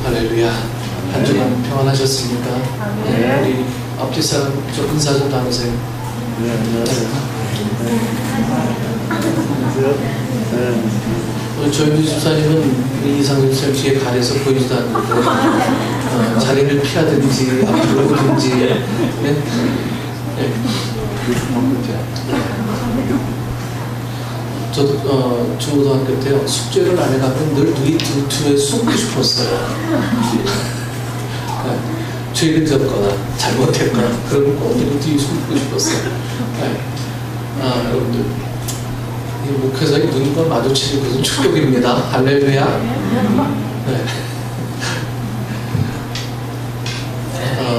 할렐루야. 한 주간 평안하셨습니까? 네, 우리 앞뒤 사람 좀 인사 좀 나누세요. 네, 안녕하세요. 조현주 집사님은 이상준 쌤 뒤에 가려서 보이지도 않는데 자리를 피하든지 앞으로 오든지. 네? 네. 저도 중고등학교 때요, 숙제를 안 해가면 늘 뒤에 숨고 싶었어요. 죄를 졌거나 잘못했거나 그러면 꼭 뒤에 숨고 싶었어요. 여러분들, 이 목회자의 눈과 마주치는 것은 축복입니다. 할렐루야. 네.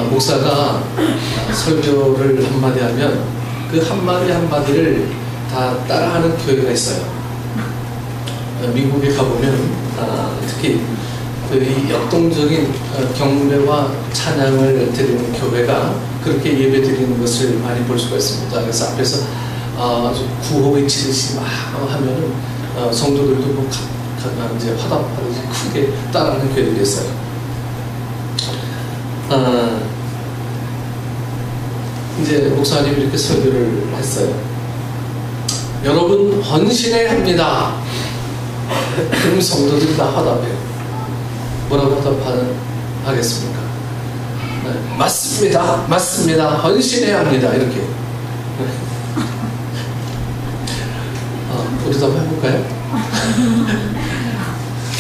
목사가 설교를 한마디 하면 그 한마디 한마디를 다 따라하는 교회가 있어요. 미국에 가보면 특히 이 역동적인 경배와 찬양을 드리는 교회가 그렇게 예배 드리는 것을 많이 볼 수가 있습니다. 그래서 앞에서 아주 구호의 치듯이 막 하면은 성도들도 뭐 이제 화답하듯이 크게 따라하는 교회들이 있어요. 이제 목사님이 이렇게 설교를 했어요. 여러분 헌신해야 합니다. 그럼 성도들이 다 화답해요. 뭐라고 하겠습니까? 네, 맞습니다. 맞습니다. 헌신해야 합니다. 이렇게. 우리도 한번 해볼까요?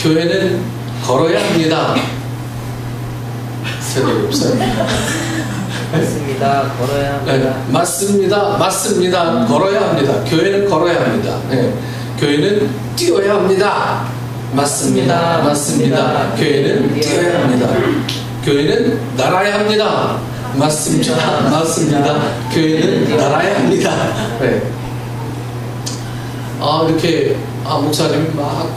교회는 걸어야 합니다. 생각이 없어요. 맞습니다. 걸어야 합니다. 네, 맞습니다. 맞습니다. 걸어야 합니다. 교회는 걸어야 합니다. 네. 교회는 뛰어야 합니다. 맞습니다. 맞습니다. 교회는 뛰어야 합니다. 교회는 날아야 합니다. 맞습니다. 맞습니다. 교회는 날아야 합니다. 네. 이렇게 목사님이 막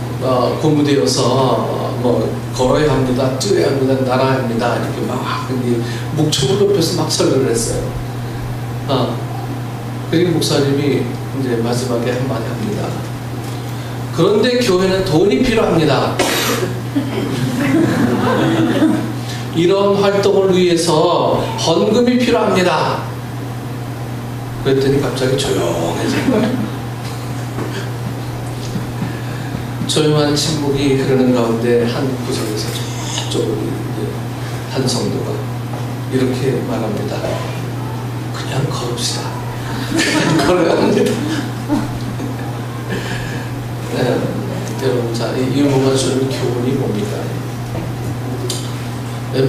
고무되어서 뭐 걸어야 합니다, 뛰어야 합니다, 날아야 합니다 이렇게 막 목청을 높여서 막 설교를 했어요. 그리고 목사님이 이제 마지막에 한마디 합니다. 그런데 교회는 돈이 필요합니다. 이런 활동을 위해서 헌금이 필요합니다. 그랬더니 갑자기 조용해져요. 조용한 침묵이 흐르는 가운데 한 구석에서 저쪽으로 한 성도가 이렇게 말합니다. 그냥 걸읍시다. 그냥 걸어야 합니다. 네, 여러분, 자, 이 유머가 주는 교훈이 뭡니까?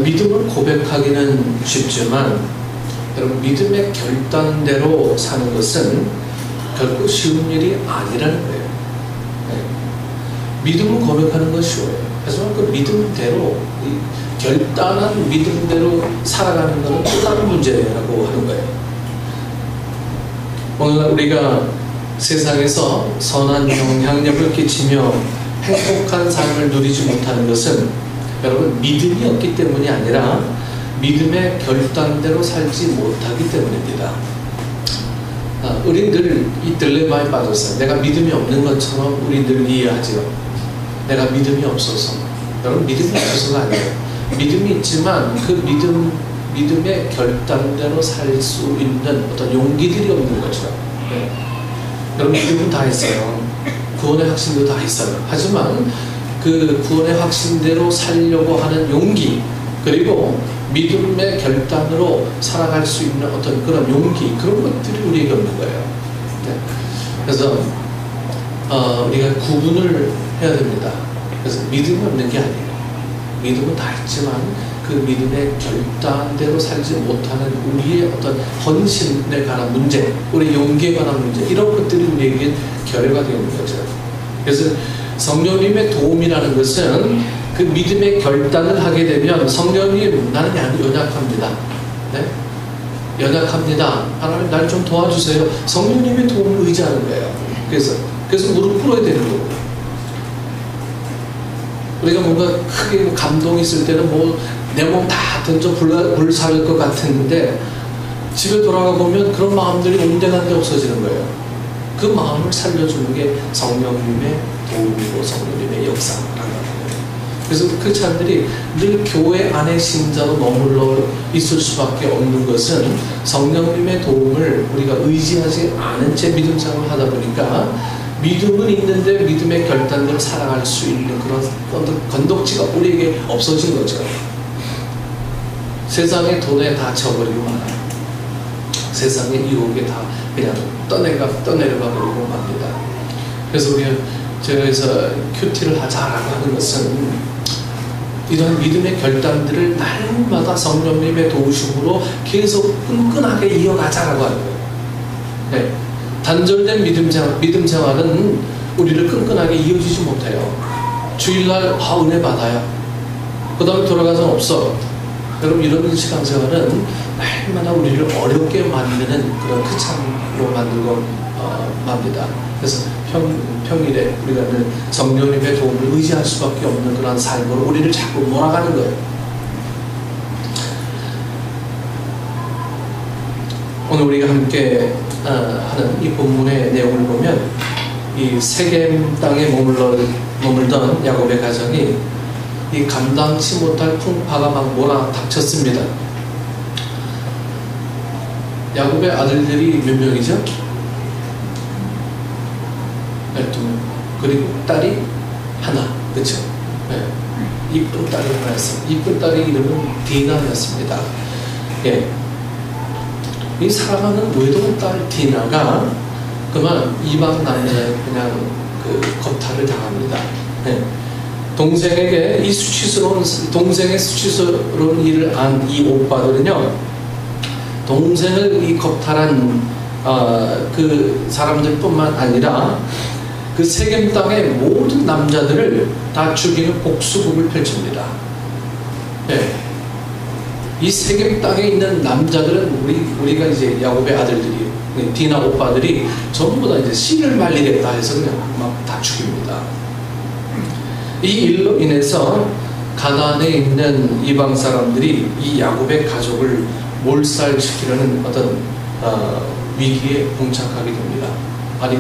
믿음을 고백하기는 쉽지만 여러분, 믿음의 결단대로 사는 것은 결코 쉬운 일이 아니라는 거예요. 믿음을 고백하는 건 쉬워요. 하지만 그 믿음대로, 결단한 믿음대로 살아가는 것은 또 다른 문제라고 하는 거예요. 오늘 우리가 세상에서 선한 영향력을 끼치며 행복한 삶을 누리지 못하는 것은 여러분 믿음이 없기 때문이 아니라 믿음의 결단대로 살지 못하기 때문입니다. 우리 늘 이 딜레마에 빠졌어요. 내가 믿음이 없는 것처럼 우리 늘 이해하죠. 내가 믿음이 없어서. 여러분, 믿음이 없어서가 아니에요. 믿음이 있지만 그 믿음의 결단대로 살 수 있는 어떤 용기들이 없는 거죠. 네. 여러분, 믿음은 다 있어요. 구원의 확신도 다 있어요. 하지만 그 구원의 확신대로 살려고 하는 용기, 그리고 믿음의 결단으로 살아갈 수 있는 어떤 그런 용기, 그런 것들이 우리에게 없는 거예요. 네. 그래서 우리가 구분을 해야 됩니다. 그래서 믿음이 없는 게 아니에요. 믿음은 다 있지만 그 믿음의 결단대로 살지 못하는 우리의 어떤 헌신에 관한 문제, 우리의 용기에 관한 문제, 이런 것들이 우리에게 결여가 되는 거죠. 그래서 성령님의 도움이라는 것은 그 믿음의 결단을 하게 되면 성령님, 나는 연약합니다. 네? 연약합니다. 하나님, 날 좀 도와주세요. 성령님의 도움을 의지하는 거예요. 그래서 무릎 꿇어야 되는 거고. 우리가 뭔가 크게 감동이 있을 때는 뭐 내 몸 다 던져 불살릴 것 같은데 집에 돌아가 보면 그런 마음들이 온데간데 없어지는 거예요. 그 마음을 살려주는 게 성령님의 도움이고 성령님의 역사라는 거예요. 그래서 크리스찬들이 늘 교회 안에 신자로 머물러 있을 수밖에 없는 것은 성령님의 도움을 우리가 의지하지 않은 채 믿음 생활을 하다 보니까 믿음은 있는데 믿음의 결단대로 살아갈 수 있는 그런 건덕지가 우리에게 없어진 거죠. 세상의 돈에 다 져버리고 말아요. 세상의 유혹에 다 그냥 떠내려가 버리고 맙니다. 그래서 제가 그래서 큐티를 하자라고 하는 것은 이런 믿음의 결단들을 날마다 성령님의 도우심으로 계속 끈끈하게 이어가자라고 하는 거예요. 네. 단절된 믿음 생활은 우리를 끈끈하게 이어지지 못해요. 주일날 은혜 받아요. 그 다음에 돌아가서는 없어. 여러분 이런 신앙생활은 날마다 우리를 어렵게 만드는 그런 크찬으로 만들고 맙니다. 그래서 평일에 우리가 성령님의 도움을 의지할 수밖에 없는 그런 삶으로 우리를 자꾸 몰아가는 거예요. 오늘 우리가 함께 하는 이 본문의 내용을 보면 이 세겜 땅에 머물던 야곱의 가정이 이 감당치 못할 풍파가 막 몰아닥쳤습니다. 야곱의 아들들이 몇 명이죠? 12명. 그리고 딸이 하나. 그렇죠? 네. 이쁜 딸이 하나였어요. 이쁜 딸의 이름은 디나였습니다. 예. 이 사랑하는 외동 딸 디나가 그만 이방 남자의 그냥 그 겁탈을 당합니다. 네. 동생의 수치스러운 일을 안 이 오빠들은요, 동생을 이 겁탈한 그 사람들뿐만 아니라 그 세겜 땅의 모든 남자들을 다 죽이는 복수극을 펼칩니다. 네. 이 세겜 땅에 있는 남자들은 우리가 이제 야곱의 아들들이 디나 오빠들이 전부 다 이제 씨를 말리겠다 해서 그냥 막 다 죽입니다. 이 일로 인해서 가나안에 있는 이방 사람들이 이 야곱의 가족을 몰살시키려는 어떤 위기에 봉착하게 됩니다. 아니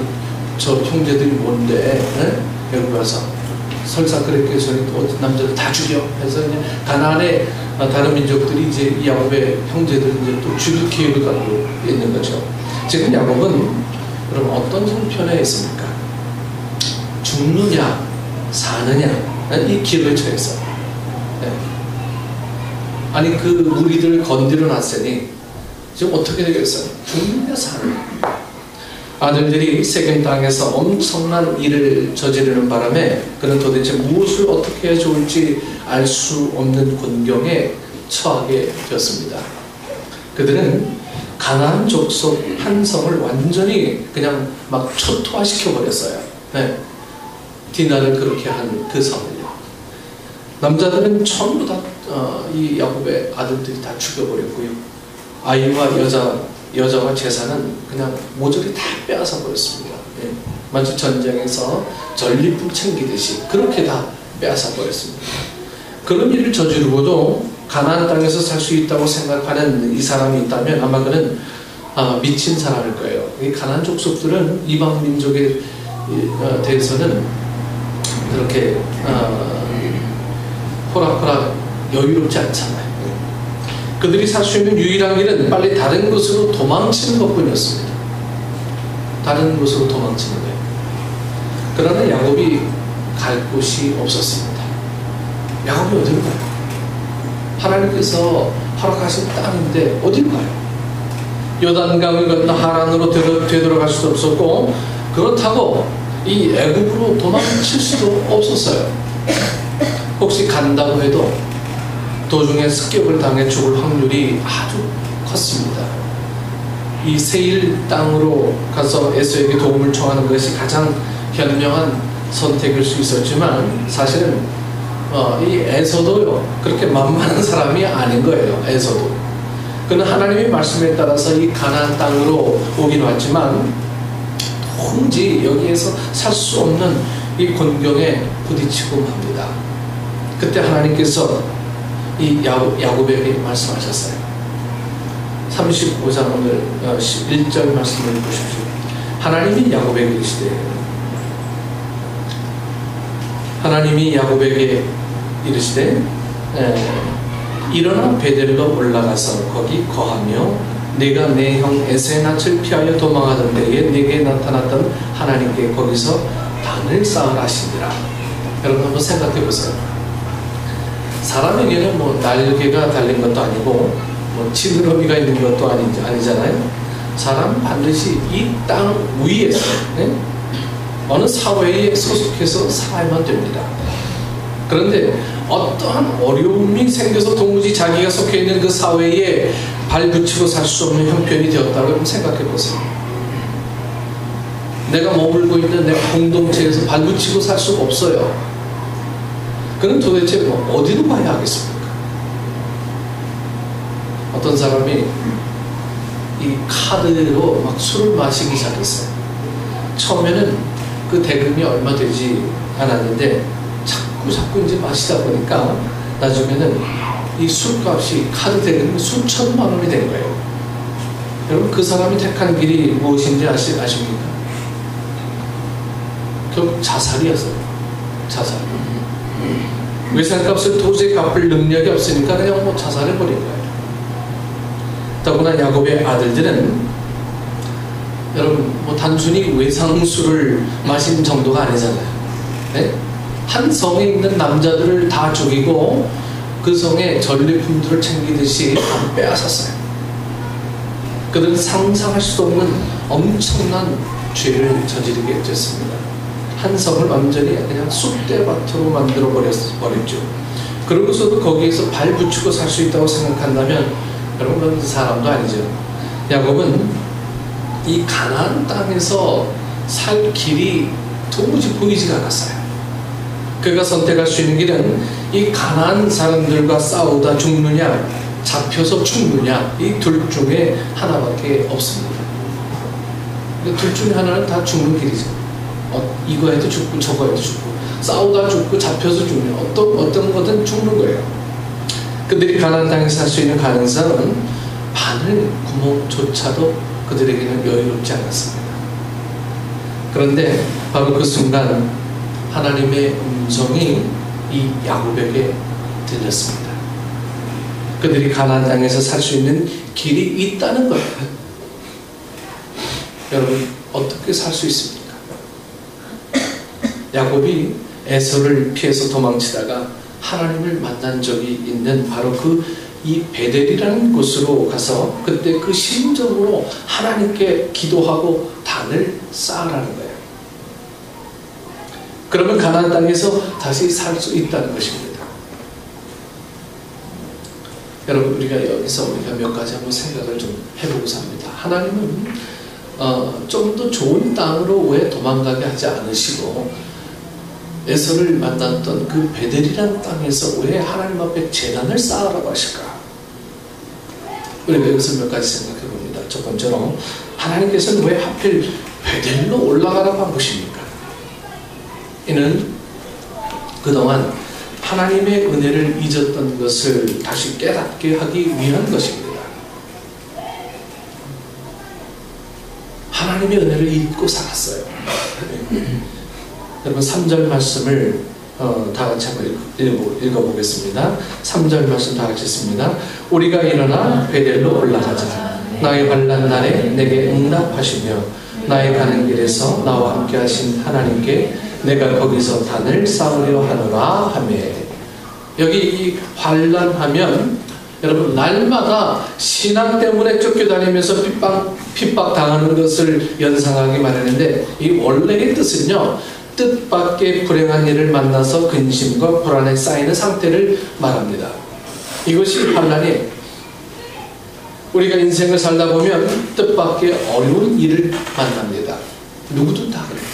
저 형제들이 뭔데? 에? 여기 와서 설사 그렇게 저희 또 남자들 다 죽여 해서 그냥 가나안의 다른 민족들이 이제 이 야곱의 형제들을 이제 또 죽일 계획을 갖고 있는 거죠. 지금 야곱은 그럼 어떤 형편에 있습니까? 죽느냐 사느냐 이 기로에 처했어. 네. 아니 그 무리들을 건드려 놨으니 지금 어떻게 되겠어요? 죽느냐 사느냐. 아들들이 세겜 땅에서 엄청난 일을 저지르는 바람에 그는 도대체 무엇을 어떻게 해야 좋을지 알 수 없는 곤경에 처하게 되었습니다. 그들은 가나안 족속 한 성을 완전히 그냥 막 초토화시켜 버렸어요. 네. 디나를 그렇게 한 그 성을요. 남자들은 전부 다 이 야곱의 아들들이 다 죽여버렸고요. 아이와 여자와 재산은 그냥 모조리 다 빼앗아 버렸습니다. 예. 마치 전쟁에서 전리품 챙기듯이 그렇게 다 빼앗아 버렸습니다. 그런 일을 저지르고도 가나안 땅에서 살 수 있다고 생각하는 이 사람이 있다면 아마 그는 미친 사람일 거예요. 이 가나안 족속들은 이방 민족에 대해서는 그렇게 호락호락 여유롭지 않잖아요. 그들이 살 수 있는 유일한 길은 빨리 다른 곳으로 도망치는 것뿐이었습니다. 다른 곳으로 도망치는 거예요. 그러나 야곱이 갈 곳이 없었습니다. 야곱이 어디로 가요? 하나님께서 허락하신 땅인데 어디로 가요? 요단강을 건너 하란으로 되돌아갈 수도 없었고 그렇다고 이 애굽으로 도망칠 수도 없었어요. 혹시 간다고 해도 도중에 습격을 당해 죽을 확률이 아주 컸습니다. 이 세일 땅으로 가서 에서에게 도움을 청하는 것이 가장 현명한 선택일 수 있었지만 사실은 이 에서도요 그렇게 만만한 사람이 아닌 거예요. 에서도 그는 하나님의 말씀에 따라서 이 가나안 땅으로 오긴 왔지만 도무지 여기에서 살 수 없는 이 곤경에 부딪히고 맙니다. 그때 하나님께서 이 야곱에게 말씀하셨어요. 35장 오늘 1절 말씀을 보십시오. 하나님이 야곱에게 이르시되 하나님이 야곱에게 이르시되 일어나 베델로 올라가서 거기 거하며 내가 내 형 에서의 낯을 피하여 도망하던 때에 내게 나타났던 하나님께 거기서 단을 쌓으라 하시니라. 여러분 한번 생각해 보세요. 사람에게는 뭐 날개가 달린 것도 아니고 뭐 지느러미가 있는 것도 아니잖아요. 사람 반드시 이 땅 위에서 어느 사회에 소속해서 살아야만 됩니다. 그런데 어떠한 어려움이 생겨서 도무지 자기가 속해 있는 그 사회에 발붙이고 살 수 없는 형편이 되었다고 생각해 보세요. 내가 머물고 있는 내 공동체에서 발붙이고 살 수가 없어요. 그럼 도대체 뭐 어디로 가야 하겠습니까? 어떤 사람이 이 카드로 막 술을 마시기 시작했어요. 처음에는 그 대금이 얼마 되지 않았는데 자꾸 이제 마시다 보니까 나중에는 이 술값이 카드 대금이 수천만 원이 된 거예요. 여러분 그 사람이 택한 길이 무엇인지 아십니까? 결국 자살이었어요. 자살. 외상값을 도저히 갚을 능력이 없으니까 그냥 뭐 자살해버린 거예요. 더구나 야곱의 아들들은 여러분 뭐 단순히 외상술을 마신 정도가 아니잖아요. 네? 한 성에 있는 남자들을 다 죽이고 그 성의 전리품들을 챙기듯이 다 빼앗았어요. 그들은 상상할 수 없는 엄청난 죄를 저지르게 됐습니다. 한 성을 완전히 그냥 쑥대밭으로 만들어 버렸죠. 그러고서도 거기에서 발 붙이고 살 수 있다고 생각한다면 여러분 그런 사람도 아니죠. 야곱은 이 가나안 땅에서 살 길이 도무지 보이지가 않았어요. 그가 선택할 수 있는 길은 이 가나안 사람들과 싸우다 죽느냐 잡혀서 죽느냐 이 둘 중에 하나밖에 없습니다. 둘 중에 하나는 다 죽는 길이죠. 이거 해도 죽고 저거 해도 죽고 싸우다 죽고 잡혀서 죽는 어떤 거든 죽는 거예요. 그들이 가나안 땅에서 살 수 있는 가능성은 바늘 구멍조차도 그들에게는 여유롭지 않았습니다. 그런데 바로 그 순간 하나님의 음성이 이 야곱에게 들렸습니다. 그들이 가나안 땅에서 살 수 있는 길이 있다는 거예요. 여러분 어떻게 살 수 있습니까? 야곱이 에서를 피해서 도망치다가 하나님을 만난 적이 있는 바로 이 베델이라는 곳으로 가서 그때 그 심정으로 하나님께 기도하고 단을 쌓으라는 거예요. 그러면 가나안 땅에서 다시 살 수 있다는 것입니다. 여러분 우리가 여기서 몇 가지 한번 생각을 좀 해보고자 합니다. 하나님은 좀 더 좋은 땅으로 왜 도망가게 하지 않으시고 에서를 만났던 그 베델이라는 땅에서 왜 하나님 앞에 제단을 쌓으라고 하실까? 우리가 여기서 몇 가지 생각해 봅니다. 첫 번째로 하나님께서는 왜 하필 베델로 올라가라고 한 것입니까? 이는 그동안 하나님의 은혜를 잊었던 것을 다시 깨닫게 하기 위한 것입니다. 하나님의 은혜를 잊고 살았어요. 여러분 3절 말씀을 다 같이 한번 읽어보겠습니다. 3절 말씀 다 같이 읽습니다. 우리가 일어나 베델로 올라가자. 나의 환난 날에 내게 응답하시며 나의 가는 길에서 나와 함께 하신 하나님께 내가 거기서 단을 쌓으려 하노라 하매. 여기 이 환난하면 여러분 날마다 신앙 때문에 쫓겨다니면서 핍박 당하는 것을 연상하기 마련인데 이 원래의 뜻은요 뜻밖의 불행한 일을 만나서 근심과 불안에 쌓이는 상태를 말합니다. 이것이 환난이에요. 우리가 인생을 살다 보면 뜻밖의 어려운 일을 만납니다. 누구도 다 그래요.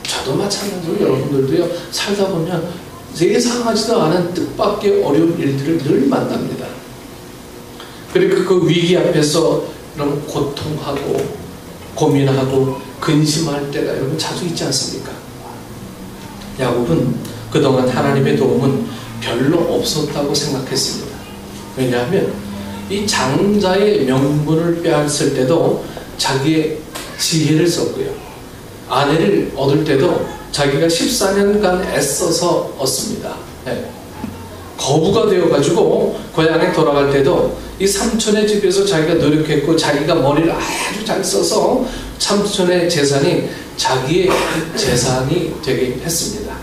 저도 마찬가지로 여러분들도요 살다 보면 예상하지도 않은 뜻밖의 어려운 일들을 늘 만납니다. 그리고 그 위기 앞에서 여러분 고통하고 고민하고 근심할 때가 여러분 자주 있지 않습니까? 야곱은 그동안 하나님의 도움은 별로 없었다고 생각했습니다. 왜냐하면 이 장자의 명분을 빼앗을 때도 자기의 지혜를 썼고요. 아내를 얻을 때도 자기가 14년간 애써서 얻습니다. 네. 거부가 되어가지고 고향에 돌아갈 때도 이 삼촌의 집에서 자기가 노력했고 자기가 머리를 아주 잘 써서 삼촌의 재산이 자기의 재산이 되게 했습니다.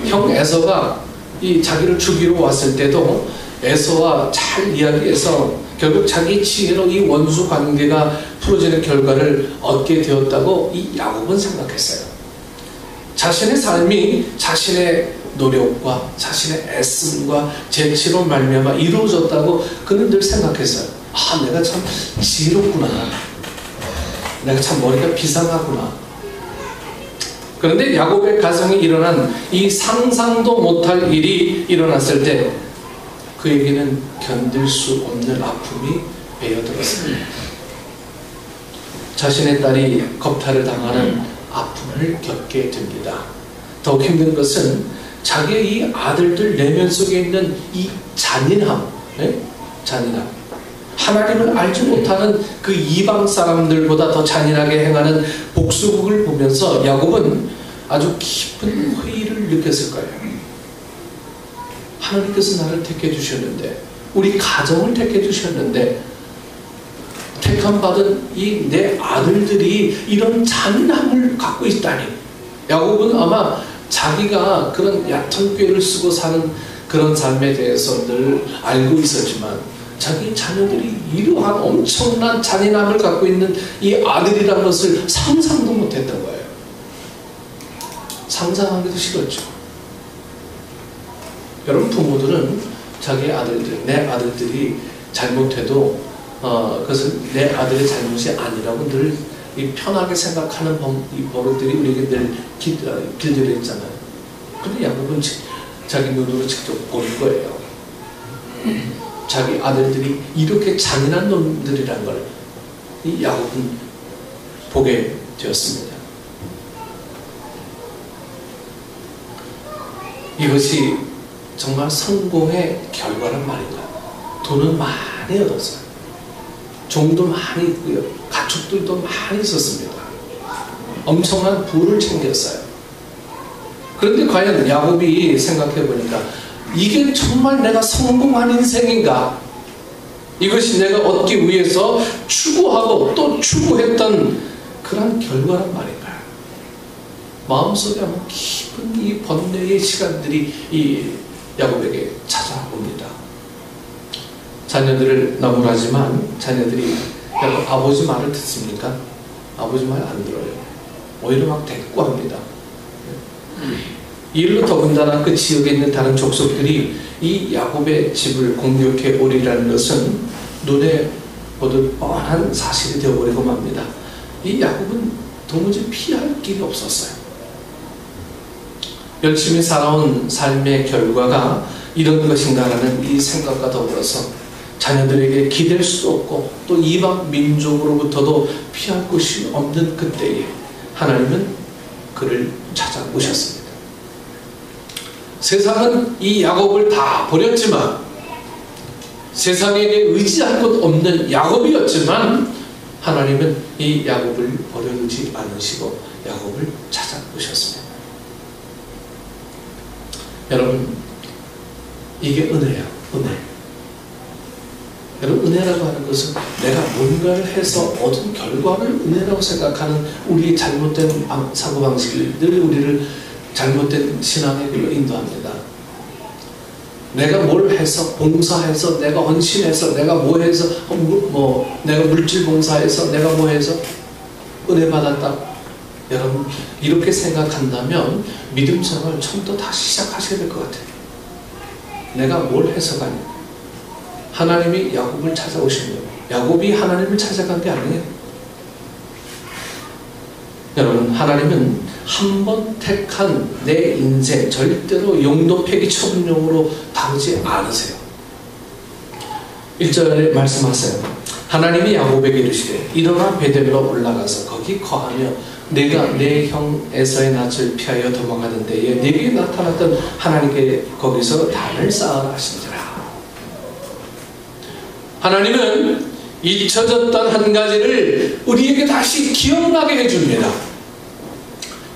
형 에서가 이 자기를 죽이러 왔을 때도 에서와 잘 이야기해서 결국 자기 지혜로 이 원수 관계가 풀어지는 결과를 얻게 되었다고 이 야곱은 생각했어요. 자신의 삶이 자신의 노력과 자신의 애씀과 재치로 말미암아 이루어졌다고 그는 늘 생각했어요. 아, 내가 참 지혜롭구나. 내가 참 머리가 비상하구나. 그런데 야곱의 가정에 일어난 이 상상도 못할 일이 일어났을 때 그에게는 견딜 수 없는 아픔이 베어들었습니다. 자신의 딸이 겁탈을 당하는 아픔을 겪게 됩니다. 더욱 힘든 것은 자기의 이 아들들 내면 속에 있는 이 잔인함, 잔인함. 하나님을 알지 못하는 그 이방 사람들보다 더 잔인하게 행하는 복수국을 보면서 야곱은 아주 깊은 회의를 느꼈을 거예요. 하나님께서 나를 택해 주셨는데, 우리 가정을 택해 주셨는데, 택함받은 이 내 아들들이 이런 잔인함을 갖고 있다니. 야곱은 아마 자기가 그런 얕은 꾀를 쓰고 사는 그런 삶에 대해서 늘 알고 있었지만 자기 자녀들이 이러한 엄청난 잔인함을 갖고 있는 이 아들이라는 것을 상상도 못했던 거예요. 상상하기도 싫었죠. 여러분, 부모들은 자기 아들들, 내 아들들이 잘못해도 그것은 내 아들의 잘못이 아니라고 늘 편하게 생각하는 이 버릇들이 우리에게 늘 길들여 있잖아요. 근데 야곱은 자기 눈으로 직접 볼 거예요. 자기 아들들이 이렇게 잔인한 놈들이란 걸 이 야곱은 보게 되었습니다. 이것이 정말 성공의 결과란 말인가? 돈은 많이 얻었어요. 종도 많이 있고요. 가축들도 많이 있었습니다. 엄청난 부를 챙겼어요. 그런데 과연 야곱이 생각해 보니까 이게 정말 내가 성공한 인생인가? 이것이 내가 얻기 위해서 추구하고 또 추구했던 그런 결과란 말인가요? 마음속에 아마 깊은 이 번뇌의 시간들이 이 야곱에게 찾아옵니다. 자녀들을 나무라지만 자녀들이 여러분 아버지 말을 듣습니까? 아버지 말 안 들어요. 오히려 막 대꾸합니다. 이로 더군다나 그 지역에 있는 다른 족속들이 이 야곱의 집을 공격해 오리라는 것은 눈에 보듯 뻔한 사실이 되어버리고 맙니다. 이 야곱은 도무지 피할 길이 없었어요. 열심히 살아온 삶의 결과가 이런 것인가라는 이 생각과 더불어서 자녀들에게 기댈 수 없고 또 이방 민족으로부터도 피할 곳이 없는 그때에 하나님은 그를 찾아오셨습니다. 세상은 이 야곱을 다 버렸지만, 세상에게 의지할 것 없는 야곱이었지만 하나님은 이 야곱을 버려두지 않으시고 야곱을 찾아오셨습니다. 여러분, 이게 은혜야, 은혜. 여러분, 은혜라고 하는 것은 내가 뭔가를 해서 얻은 결과를 은혜라고 생각하는 우리의 잘못된 사고방식이 늘 우리를 잘못된 신앙의 길로 인도합니다. 내가 뭘 해서, 봉사해서, 내가 헌신해서, 내가 뭐 해서, 내가 물질 봉사해서, 내가 뭐 해서 은혜 받았다. 여러분, 이렇게 생각한다면 믿음 생활 처음부터 다시 시작하셔야 될 것 같아요. 내가 뭘 해서가 아니에요. 하나님이 야곱을 찾아오신 거예요. 야곱이 하나님을 찾아간 게 아니에요. 여러분, 하나님은 한 번 택한 내 인생 절대로 용도 폐기 처분용으로 다루지 않으세요. 1절에 말씀하세요. 하나님이 야곱에게 이르시되 일어나 베델로 올라가서 거기 거하며 내가 내 형 에서의 낯을 피하여 도망하는 데에 내게 나타났던 하나님께 거기서 단을 쌓아라 하시니라. 하나님은 잊혀졌던 한 가지를 우리에게 다시 기억나게 해줍니다.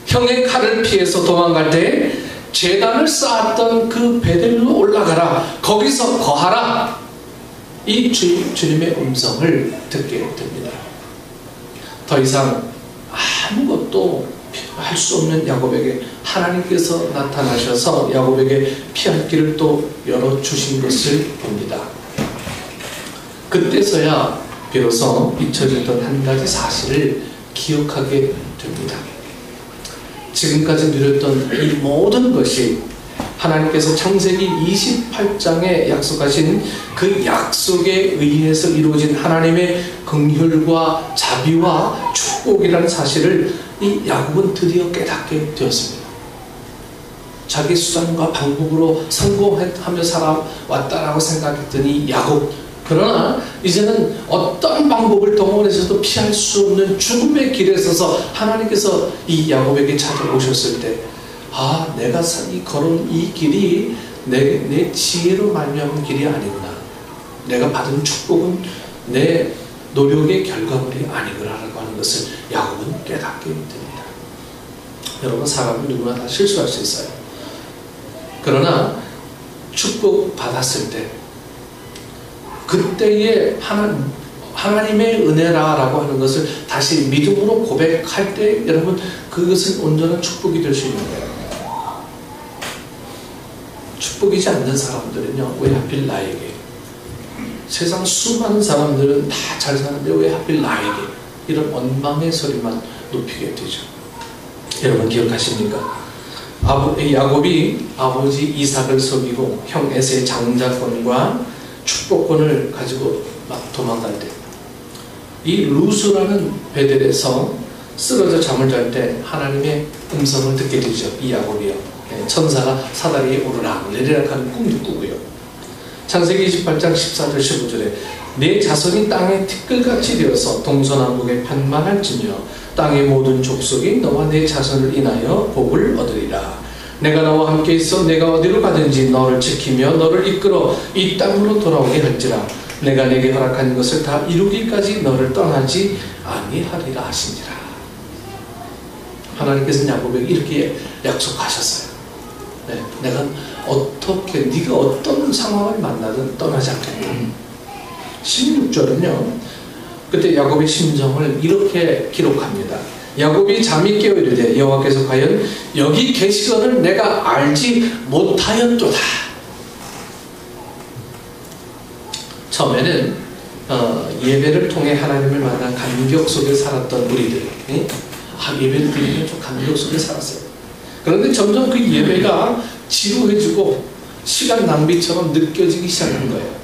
형의 칼을 피해서 도망갈 때 제단을 쌓았던 그 베델로 올라가라. 거기서 거하라. 이 주님의 음성을 듣게 됩니다. 더 이상 아무것도 할 수 없는 야곱에게 하나님께서 나타나셔서 야곱에게 피할 길을 또 열어주신 것을 봅니다. 그때서야 비로소 잊혀졌던 한 가지 사실을 기억하게 됩니다. 지금까지 누렸던 이 모든 것이 하나님께서 창세기 28장에 약속하신 그 약속에 의해서 이루어진 하나님의 긍휼과 자비와 축복이라는 사실을 이 야곱은 드디어 깨닫게 되었습니다. 자기 수단과 방법으로 성공하며 살아왔다라고 생각했던 이 야곱, 그러나 이제는 어떤 방법을 동원해서도 피할 수 없는 죽음의 길에 서서 하나님께서 이 야곱에게 찾아오셨을 때, 내가 걸은 이 길이 내 지혜로 말미암은 길이 아니구나. 내가 받은 축복은 내 노력의 결과물이 아니구나라고 하는 것을 야곱은 깨닫게 됩니다. 여러분, 사람은 누구나 다 실수할 수 있어요. 그러나 축복 받았을 때 그때의 하나님의 은혜라고 하는 것을 다시 믿음으로 고백할 때 여러분, 그것은 온전한 축복이 될 수 있는 거예요. 축복이지 않는 사람들은요, 왜 하필 나에게? 세상 수많은 사람들은 다 잘 사는데 왜 하필 나에게? 이런 원망의 소리만 높이게 되죠. 여러분 기억하십니까? 야곱이 아버지 이삭을 속이고 형 에서의 장자권과 축복권을 가지고 막 도망갈 때, 이 루스라는 베델에서 쓰러져 잠을 잘 때 하나님의 음성을 듣게 되죠. 이 야곱이요. 천사가 사다리에 오르락 내리락 하는 꿈도 꾸고요. 창세기 28장 14절 15절에 내 자손이 땅에 티끌같이 되어서 동서남북에 편만할지며 땅의 모든 족속이 너와 내 자손을 인하여 복을 얻으리라. 내가 너와 함께 있어 내가 어디로 가든지 너를 지키며 너를 이끌어 이 땅으로 돌아오게 할지라. 내가 내게 허락한 것을 다 이루기까지 너를 떠나지 아니하리라 하신지라. 하나님께서는 야곱에게 이렇게 약속하셨어요. 내가 네가 어떤 상황을 만나든 떠나지 않겠다. 16절은요, 그때 야곱의 심정을 이렇게 기록합니다. 야곱이 잠이 깨어 이르되 여호와께서 과연 여기 계시거늘 내가 알지 못하였도다. 처음에는 예배를 통해 하나님을 만난 감격 속에 살았던 우리들, 예배를 드리면 좀 감격 속에 살았어요. 그런데 점점 그 예배가 지루해지고 시간 낭비처럼 느껴지기 시작한 거예요.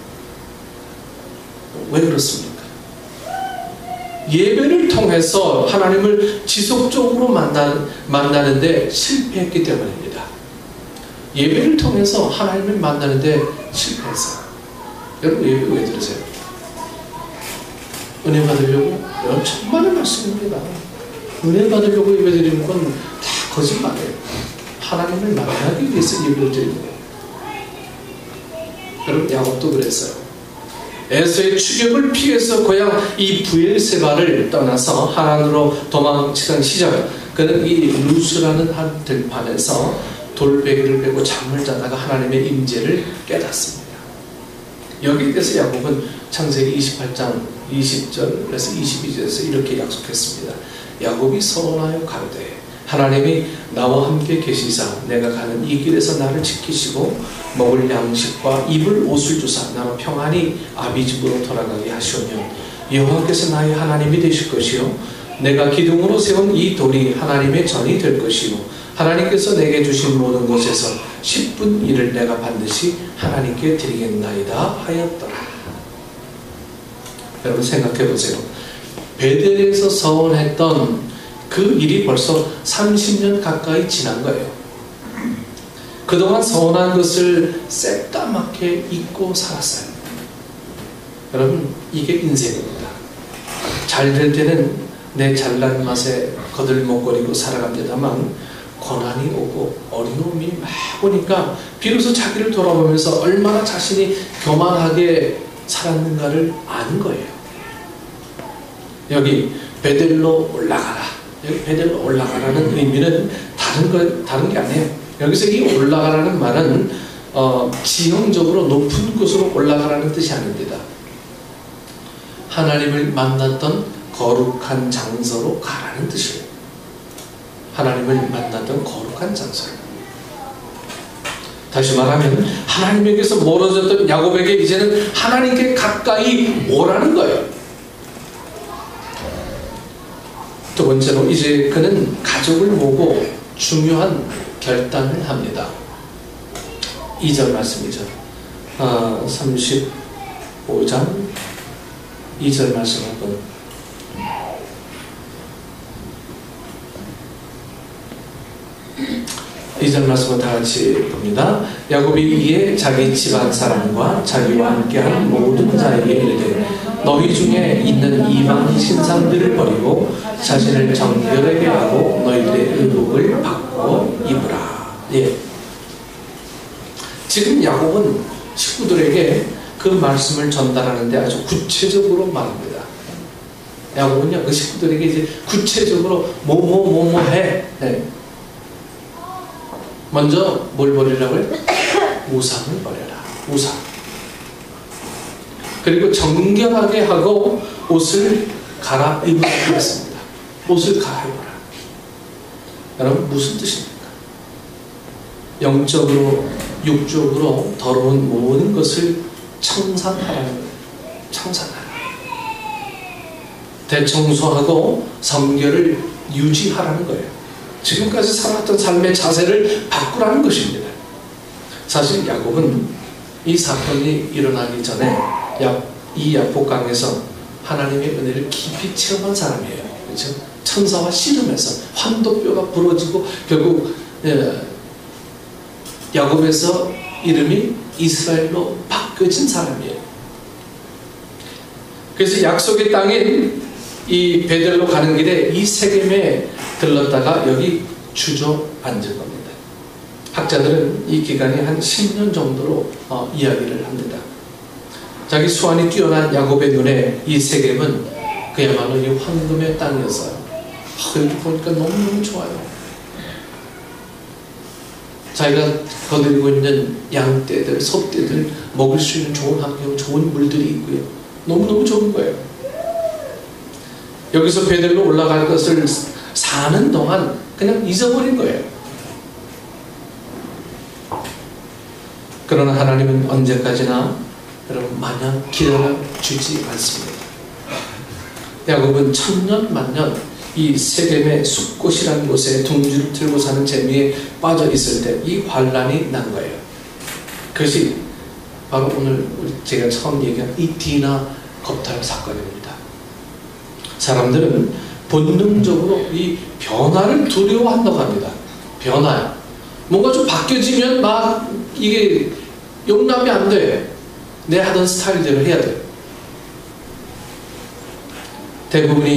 왜 그렇습니까? 예배를 통해서 하나님을 지속적으로 만나는데 실패했기 때문입니다. 예배를 통해서 하나님을 만나는데 실패했어요. 여러분, 예배 왜 들으세요? 은혜 받으려고? 여러분, 천만의 말씀입니다. 은혜 받으려고 예배 드리는 건 다 거짓말이에요. 하나님을 만나기 위해서 예배를 드리는 거예요. 여러분, 야곱도 그랬어요. 에서의 추격을 피해서 고향 이 부엘세바를 떠나서 하란으로 도망치던 시절, 그는 이 루스라는 한 들판에서 돌베개를 베고 잠을 자다가 하나님의 임재를 깨닫습니다. 여기에 대해서 야곱은 창세기 28장 20절에서 22절에서 이렇게 약속했습니다. 야곱이 서원하여 가로되 하나님이 나와 함께 계시사 내가 가는 이 길에서 나를 지키시고 먹을 양식과 입을 옷을 주사 나로 평안히 아비 집으로 돌아가게 하시오며 여호와께서 나의 하나님이 되실 것이요 내가 기둥으로 세운 이 돌이 하나님의 전이 될 것이요 하나님께서 내게 주신 모든 곳에서 10분 일을 내가 반드시 하나님께 드리겠나이다 하였더라. 여러분 생각해 보세요. 베델에서 서원했던 그 일이 벌써 30년 가까이 지난 거예요. 그동안 서운한 것을 새까맣게 잊고 살았어요. 여러분, 이게 인생입니다. 잘 될 때는 내 잘난 맛에 거들먹거리고 살아갑니다만 고난이 오고 어려움이 막 오니까 비로소 자기를 돌아보면서 얼마나 자신이 교만하게 살았는가를 아는 거예요. 여기 베델로 올라가라. 여기 베델로 올라가라는 의미는 다른 게 아니에요. 여기서 이 올라가라는 말은 지형적으로 높은 곳으로 올라가라는 뜻이 아닙니다. 하나님을 만났던 거룩한 장소로 가라는 뜻이에요. 하나님을 만났던 거룩한 장소로. 다시 말하면 하나님에게서 멀어졌던 야곱에게 이제는 하나님께 가까이 오라는 거예요. 두 번째로 이제 그는 가족을 모으고 중요한 결단을 합니다. 2절 말씀이죠. 35장 2절 말씀 한번. 이 절 말씀을 다 같이 봅니다. 야곱이 이에 자기 집안 사람과 자기와 함께하는 모든 자에게 이르되 너희 중에 있는 이방 신상들을 버리고 자신을 정결하게 하고 너희들의 의복을 바꿔 입으라. 예. 지금 야곱은 식구들에게 그 말씀을 전달하는데 아주 구체적으로 말합니다. 야곱은요, 그 식구들에게 이제 구체적으로 뭐뭐 해. 네. 먼저 뭘 버리라고요? 우상을 버려라. 우상. 그리고 정결하게 하고 옷을 갈아입으라 했습니다. 옷을 갈아입으라. 여러분 무슨 뜻입니까? 영적으로 육적으로 더러운 모든 것을 청산하라는 거예요. 청산하라. 대청소하고 성결을 유지하라는 거예요. 지금까지 살았던 삶의 자세를 바꾸라는 것입니다. 사실 야곱은 이 사건이 일어나기 전에 이 야복강에서 하나님의 은혜를 깊이 체험한 사람이에요. 그렇죠? 천사와 씨름해서 환도뼈가 부러지고 결국 야곱에서 이름이 이스라엘로 바뀌어진 사람이에요. 그래서 약속의 땅인 이 베델로 가는 길에 이 세겜에 들렀다가 여기 주저앉은 겁니다. 학자들은 이 기간이 한 10년 정도로 이야기를 합니다. 자기 수완이 뛰어난 야곱의 눈에 이 세겜은 그야말로 이 황금의 땅이었어요. 여기 보니까 너무너무 좋아요. 자기가 거느리고 있는 양떼들, 소떼들 먹을 수 있는 좋은 환경, 좋은 물들이 있고요. 너무너무 좋은 거예요. 여기서 베델로 올라갈 것을 사는 동안 그냥 잊어버린 거예요. 그러나 하나님은 언제까지나 여러분 마냥 기다려주지 않습니다. 야곱은 천년 만년 이 세겜의 숲곳이라는 곳에 둥지를 틀고 사는 재미에 빠져 있을 때 이 환란이 난 거예요. 그것이 바로 오늘 제가 처음 얘기한 이 디나 겁탈 사건입니다. 사람들은 본능적으로 이 변화를 두려워한다고 합니다. 변화야. 뭔가 좀 바뀌어지면 막 이게 용납이 안 돼. 내 하던 스타일대로 해야 돼. 대부분이